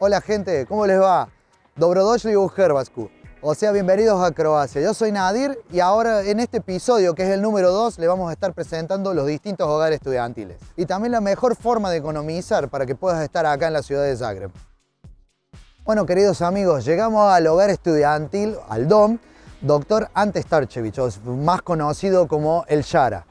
Hola gente, ¿cómo les va? Dobrodošli u Hrvatsku. O sea, bienvenidos a Croacia. Yo soy Nadir y ahora en este episodio, que es el número 2, le vamos a estar presentando los distintos hogares estudiantiles. Y también la mejor forma de economizar para que puedas estar acá en la ciudad de Zagreb. Bueno, queridos amigos, llegamos al hogar estudiantil, al DOM, Dr. Ante Starčević, más conocido como el Shara.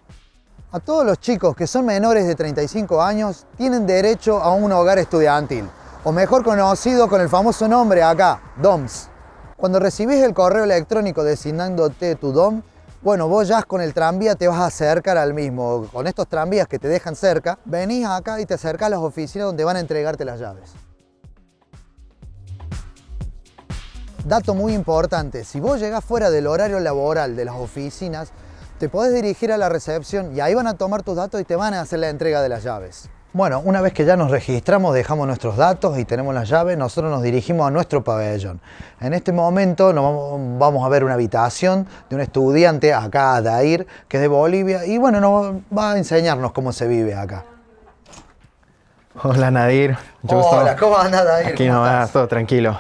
A todos los chicos que son menores de 35 años tienen derecho a un hogar estudiantil, o mejor conocido con el famoso nombre acá, DOMS. Cuando recibís el correo electrónico designándote tu DOM, bueno, vos ya con el tranvía te vas a acercar al mismo. Con estos tranvías que te dejan cerca, venís acá y te acercás a las oficinas donde van a entregarte las llaves. Dato muy importante, si vos llegás fuera del horario laboral de las oficinas, te podés dirigir a la recepción y ahí van a tomar tus datos y te van a hacer la entrega de las llaves. Bueno, una vez que ya nos registramos, dejamos nuestros datos y tenemos las llaves, nosotros nos dirigimos a nuestro pabellón. En este momento vamos a ver una habitación de un estudiante acá, Dair, que es de Bolivia, y bueno, nos va a enseñarnos cómo se vive acá. Hola Nadir, mucho gusto. Hola, ¿cómo andás, Dair? Aquí nomás, todo tranquilo.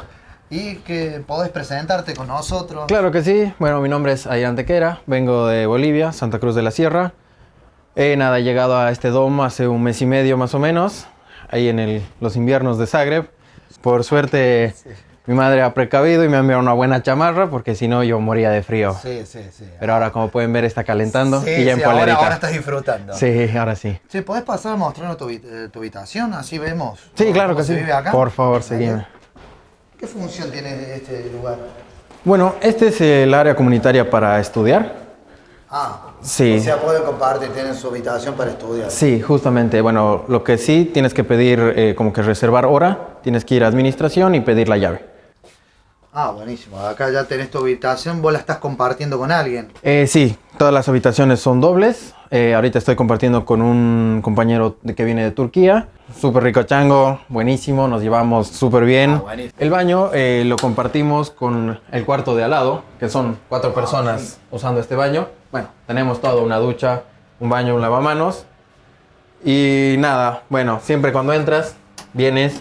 ¿Y que podés presentarte con nosotros? Claro que sí. Bueno, mi nombre es Dair Antequera, vengo de Bolivia, Santa Cruz de la Sierra. He llegado a este DOM hace un mes y medio más o menos, ahí en los inviernos de Zagreb. Por suerte, sí, mi madre ha precavido y me ha enviado una buena chamarra, porque si no yo moría de frío. Sí. Pero ahora, como pueden ver, está calentando sí, y ya en sí, polerita. Ahora estás disfrutando. Sí, ahora sí. Sí, ¿podés pasar a mostrarnos tu habitación? Así vemos. Sí, claro que sí. ¿Se vive acá? Por favor, seguime. ¿Qué función tiene este lugar? Bueno, este es el área comunitaria para estudiar. Sí. O sea, pueden compartir, tienen su habitación para estudiar. Sí, justamente. Bueno, lo que sí tienes que pedir, como que reservar hora, tienes que ir a administración y pedir la llave. Buenísimo. Acá ya tenés tu habitación, ¿vos la estás compartiendo con alguien? Sí, todas las habitaciones son dobles. Ahorita estoy compartiendo con un compañero que viene de Turquía. Súper rico chango, buenísimo, nos llevamos súper bien. El baño lo compartimos con el cuarto de al lado, que son 4 personas usando este baño. Bueno, tenemos todo, una ducha, un baño, un lavamanos. Y nada, bueno, siempre cuando entras, vienes,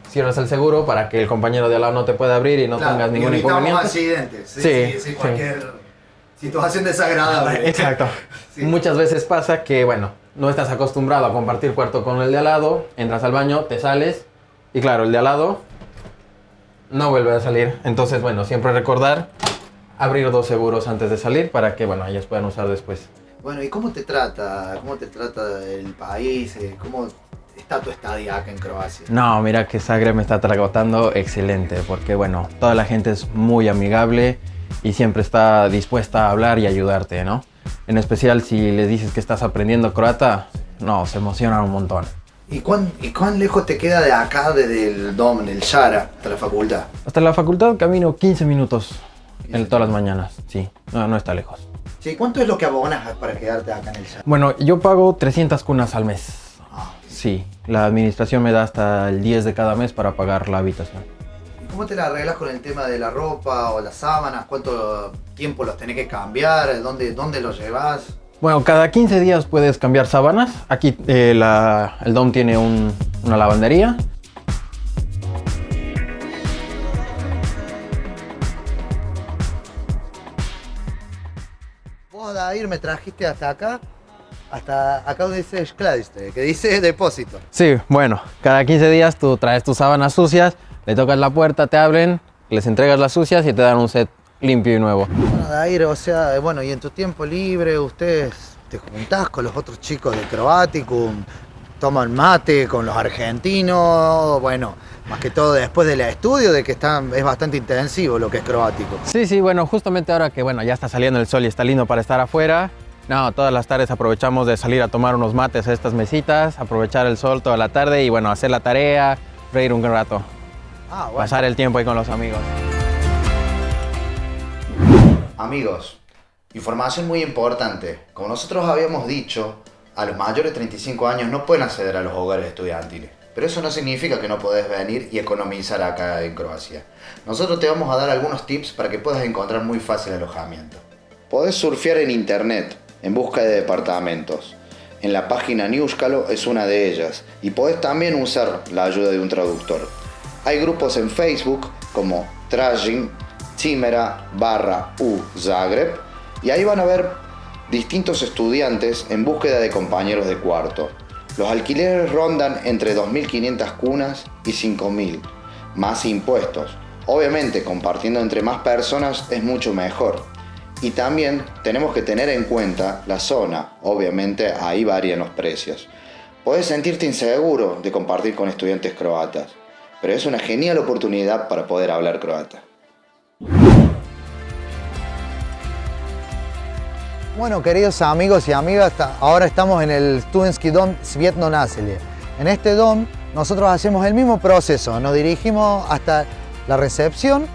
cierras el seguro para que el compañero de al lado no te pueda abrir y no tengas ningún inconveniente. Accidentes. Sí, cualquier situación desagradable. Exacto. Sí. Muchas veces pasa que, bueno, no estás acostumbrado a compartir cuarto con el de al lado, entras al baño, te sales y claro, el de al lado no vuelve a salir. Entonces, bueno, siempre recordar abrir 2 seguros antes de salir para que, bueno, ellos puedan usar después. Bueno, ¿y cómo te trata el país? ¿Cómo está tu estadía acá en Croacia? No, mira que Zagreb me está tratando excelente porque, bueno, toda la gente es muy amigable y siempre está dispuesta a hablar y ayudarte, ¿no? En especial si les dices que estás aprendiendo croata, no, se emocionan un montón. ¿Y cuán lejos te queda de acá, desde el DOM, del Shara, hasta la facultad? Hasta la facultad camino 15 minutos todas las mañanas, sí, no está lejos. Sí, ¿cuánto es lo que abonas para quedarte acá en el Shara? Bueno, yo pago 300 kunas al mes. Sí, la administración me da hasta el 10 de cada mes para pagar la habitación. ¿Cómo te la arreglas con el tema de la ropa o las sábanas? ¿Cuánto tiempo los tenés que cambiar? ¿Dónde los llevas? Bueno, cada 15 días puedes cambiar sábanas. Aquí el DOM tiene una lavandería. Vos, Dair, me trajiste hasta acá donde dice Skladište, que dice depósito. Sí, bueno, cada 15 días tú traes tus sábanas sucias, le tocas la puerta, te abren, les entregas las sucias y te dan un set limpio y nuevo. Bueno, Dair, o sea, bueno, y en tu tiempo libre, ustedes te juntás con los otros chicos de Croaticum, toman mate con los argentinos, bueno, más que todo después del estudio, de que es bastante intensivo lo que es Croático. Sí, bueno, justamente ahora que, bueno, ya está saliendo el sol y está lindo para estar afuera, no, todas las tardes aprovechamos de salir a tomar unos mates a estas mesitas, aprovechar el sol toda la tarde y, bueno, hacer la tarea, reír un rato. Bueno. Pasar el tiempo ahí con los amigos. Amigos, información muy importante. Como nosotros habíamos dicho, a los mayores de 35 años no pueden acceder a los hogares estudiantiles. Pero eso no significa que no podés venir y economizar acá en Croacia. Nosotros te vamos a dar algunos tips para que puedas encontrar muy fácil alojamiento. Podés surfear en internet en busca de departamentos. En la página Newscalo es una de ellas. Y podés también usar la ayuda de un traductor. Hay grupos en Facebook como Tražim Cimera/U Zagreb y ahí van a ver distintos estudiantes en búsqueda de compañeros de cuarto. Los alquileres rondan entre 2.500 kunas y 5.000, más impuestos. Obviamente, compartiendo entre más personas es mucho mejor. Y también tenemos que tener en cuenta la zona. Obviamente, ahí varían los precios. Puedes sentirte inseguro de compartir con estudiantes croatas, pero es una genial oportunidad para poder hablar croata. Bueno, queridos amigos y amigas, ahora estamos en el Studentski Dom Svjetno Naselje. En este dom nosotros hacemos el mismo proceso, nos dirigimos hasta la recepción,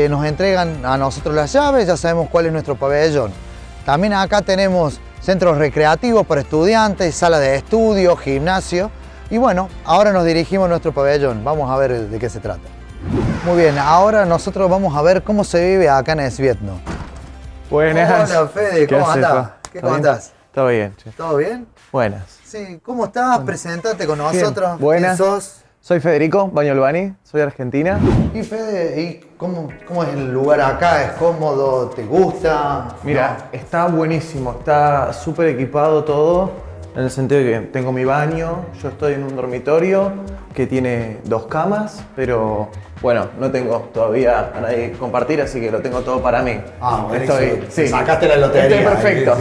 nos entregan a nosotros las llaves, ya sabemos cuál es nuestro pabellón. También acá tenemos centros recreativos para estudiantes, sala de estudio, gimnasio. Y bueno, ahora nos dirigimos a nuestro pabellón, vamos a ver de qué se trata. Muy bien, ahora nosotros vamos a ver cómo se vive acá en Svjetno. Buenas. Hola Fede, ¿cómo andás? ¿Cómo andás? Todo bien, che. ¿Todo bien? Buenas. Sí, ¿cómo estás? Presentate con nosotros. Bien. Buenas. ¿Quién sos? Soy Federico Bañolbani, soy de Argentina. Y Fede, ¿y cómo es el lugar acá? ¿Es cómodo? ¿Te gusta? Mira, está buenísimo, está súper equipado todo, en el sentido de que tengo mi baño, yo estoy en un dormitorio que tiene 2 camas, pero bueno, no tengo todavía a nadie que compartir, así que lo tengo todo para mí. Ah, bueno, sí. Sacaste la lotería. Estoy perfecto,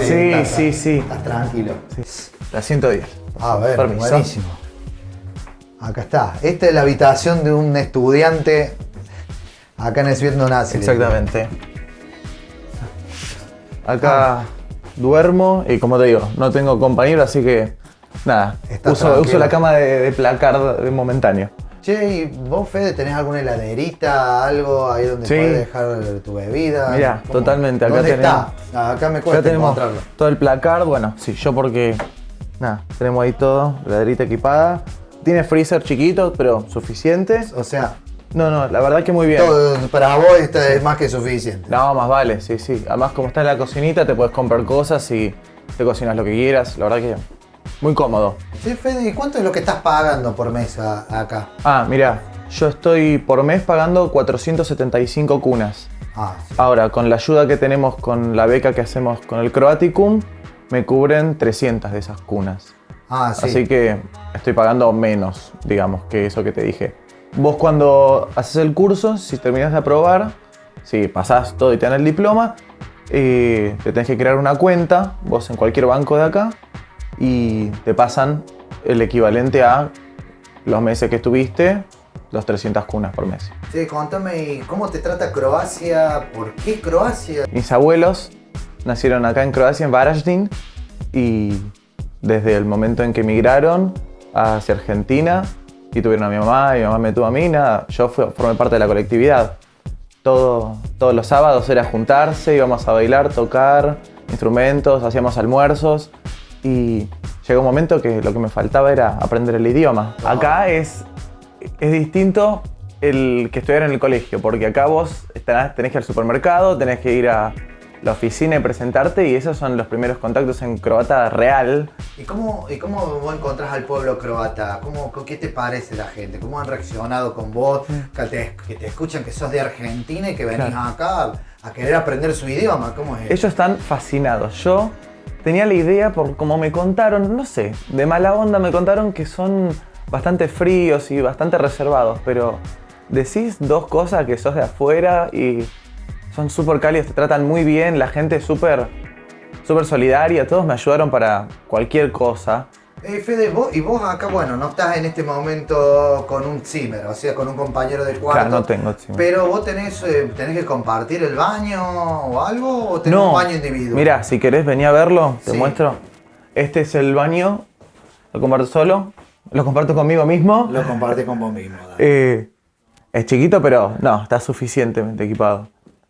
sí. Estás tranquilo. Sí. La 110. A ver, Permiso. buenísimo. Acá está. Esta es la habitación de un estudiante acá en Svjetno Naselje. Exactamente. Acá duermo y, como te digo, no tengo compañero, así que nada, uso la cama de placard de momentáneo. Che, ¿y vos, Fede, tenés alguna heladerita, algo ahí donde podés dejar tu bebida? Mirá, ¿Cómo? Totalmente. Acá ¿Dónde tenemos, está? Acá me cuesta encontrarlo. Todo el placard, bueno, sí, yo porque, nada, tenemos ahí todo, heladerita equipada. Tiene freezer chiquito, pero suficiente. O sea, No, la verdad que muy bien. todo, para vos es más que suficiente. No, más vale, sí. Además, como está en la cocinita, te puedes comprar cosas y te cocinas lo que quieras. La verdad que muy cómodo. Sí, Fede, ¿y cuánto es lo que estás pagando por mes acá? Mirá, yo estoy por mes pagando 475 kunas. Sí. Ahora, con la ayuda que tenemos con la beca que hacemos con el Croaticum, me cubren 300 de esas kunas. Sí. Así que estoy pagando menos, digamos, que eso que te dije. Vos cuando haces el curso, si terminás de aprobar, si pasás todo y te dan el diploma, te tenés que crear una cuenta, vos en cualquier banco de acá, y te pasan el equivalente a los meses que estuviste, los 300 kunas por mes. Sí, contame, ¿cómo te trata Croacia? ¿Por qué Croacia? Mis abuelos nacieron acá en Croacia, en Varaždin, y desde el momento en que emigraron hacia Argentina y tuvieron a mi mamá me tuvo a mí, nada, yo formé parte de la colectividad. Todos los sábados era juntarse, íbamos a bailar, tocar instrumentos, hacíamos almuerzos y llegó un momento que lo que me faltaba era aprender el idioma. Acá es distinto el que estudiar en el colegio, porque acá vos tenés que ir al supermercado, tenés que ir a la oficina y presentarte, y esos son los primeros contactos en croata real. ¿Y cómo vos encontrás al pueblo croata? ¿Qué te parece la gente? ¿Cómo han reaccionado con vos? Que te escuchan que sos de Argentina y que venís acá a querer aprender su idioma. ¿Cómo es eso? Ellos están fascinados. Yo tenía la idea, por como me contaron, no sé, de mala onda me contaron que son bastante fríos y bastante reservados, pero decís 2 cosas que sos de afuera y son súper cálidos, te tratan muy bien, la gente es súper solidaria, todos me ayudaron para cualquier cosa. Fede, vos acá, bueno, no estás en este momento con un Zimmer, o sea, con un compañero de cuarto. Claro, no tengo Zimmer. Pero vos tenés que compartir el baño o algo, o tenés un baño individual. Mira, si querés venir a verlo, te Sí. muestro. Este es el baño, lo comparto solo, lo comparto conmigo mismo. Lo compartís con vos mismo. Dale. Es chiquito, pero no, está suficientemente equipado.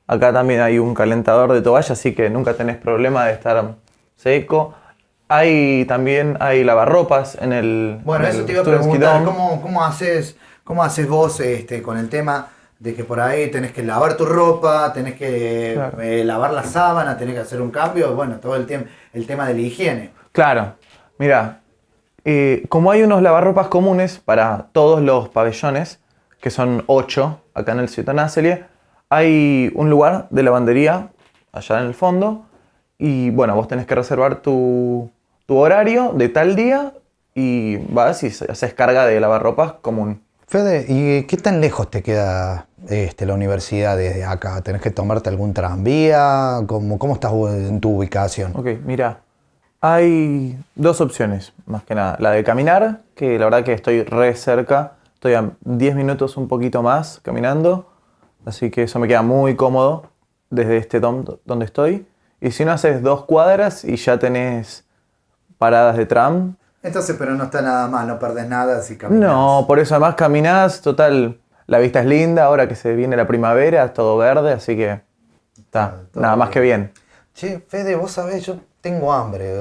Acá también hay un calentador de toalla, así que nunca tenés problema de estar seco. También hay lavarropas en el. Bueno, en eso el te iba a Studentski preguntar, Dom. ¿cómo haces vos con el tema de que por ahí tenés que lavar tu ropa, tenés que Claro. lavar la sábana, tenés que hacer un cambio? Bueno, todo el tema de la higiene. Claro, mira, como hay unos lavarropas comunes para todos los pabellones, que son 8 acá en el Ciutanásselie. Hay un lugar de lavandería allá en el fondo y bueno, vos tenés que reservar tu horario de tal día y vas y haces carga de lavarropas común. Fede, ¿y qué tan lejos te queda la universidad desde acá? ¿Tenés que tomarte algún tranvía? ¿Cómo estás en tu ubicación? Ok, mira, hay dos opciones, más que nada. La de caminar, que la verdad que estoy re cerca, estoy a 10 minutos un poquito más caminando, así que eso me queda muy cómodo desde este donde estoy. Y si no, haces 2 cuadras y ya tenés paradas de tram. Entonces, pero no está nada mal, no perdés nada si caminas. No, por eso además caminás, total, la vista es linda, ahora que se viene la primavera, es todo verde, así que está nada más que bien. Che, Fede, vos sabés, yo tengo hambre.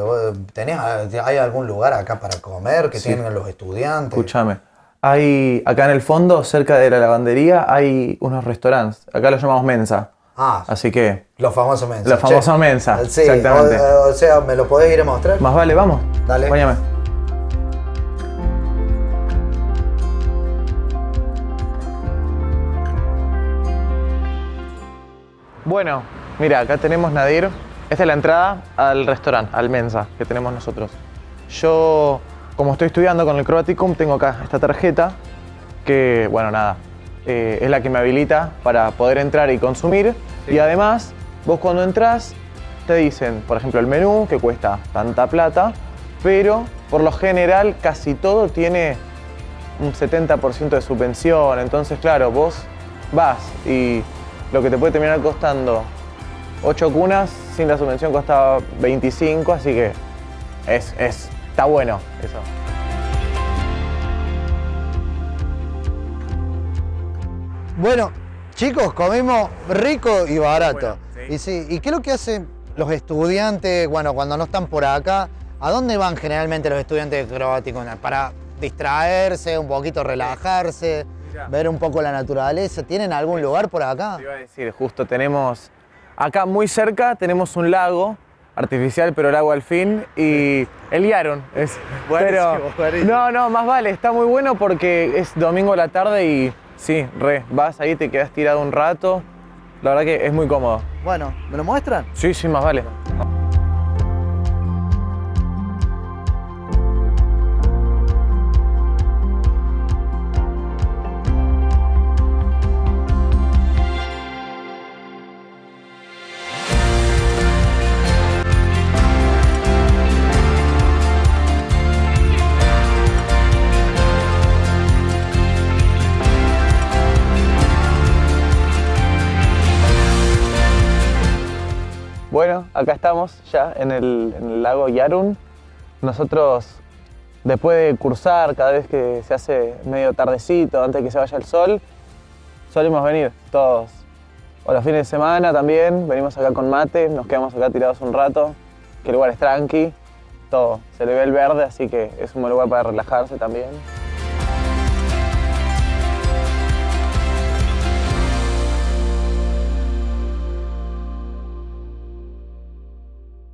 ¿Hay algún lugar acá para comer que tienen los estudiantes? Escúchame, acá en el fondo, cerca de la lavandería, hay unos restaurantes, acá los llamamos mensa. Así que... Los famosos mensa. Los famosos mensa, sí, exactamente. O sea, ¿me lo podés ir a mostrar? Más vale, vamos. Dale. Acompáñame. Bueno, mira, acá tenemos Nadir. Esta es la entrada al restaurante, al mensa que tenemos nosotros. Yo, como estoy estudiando con el Croaticum, tengo acá esta tarjeta que, bueno, nada, es la que me habilita para poder entrar y consumir. Sí. Y además, vos cuando entras, te dicen, por ejemplo, el menú, que cuesta tanta plata, pero por lo general casi todo tiene un 70% de subvención. Entonces, claro, vos vas y lo que te puede terminar costando 8 cunas, sin la subvención costaba 25, así que está bueno eso. Bueno, chicos, comimos rico y barato. Bueno, sí. ¿Y qué es lo que hacen los estudiantes, bueno, cuando no están por acá? ¿A dónde van generalmente los estudiantes de Croaticum? ¿Para distraerse, un poquito relajarse, ver un poco la naturaleza? ¿Tienen algún lugar por acá? Te iba a decir, justo tenemos, acá muy cerca tenemos un lago artificial, pero el agua al fin, y el Yarun es... Buenísimo. No, más vale, está muy bueno porque es domingo a la tarde y sí, vas ahí, te quedas tirado un rato, la verdad que es muy cómodo. Bueno, ¿me lo muestran? Sí, más vale. Bueno, acá estamos ya en el lago Yarun. Nosotros, después de cursar, cada vez que se hace medio tardecito, antes de que se vaya el sol, solemos venir todos. O los fines de semana también, venimos acá con mate, nos quedamos acá tirados un rato, que el lugar es tranqui, todo. Se le ve el verde, así que es un buen lugar para relajarse también.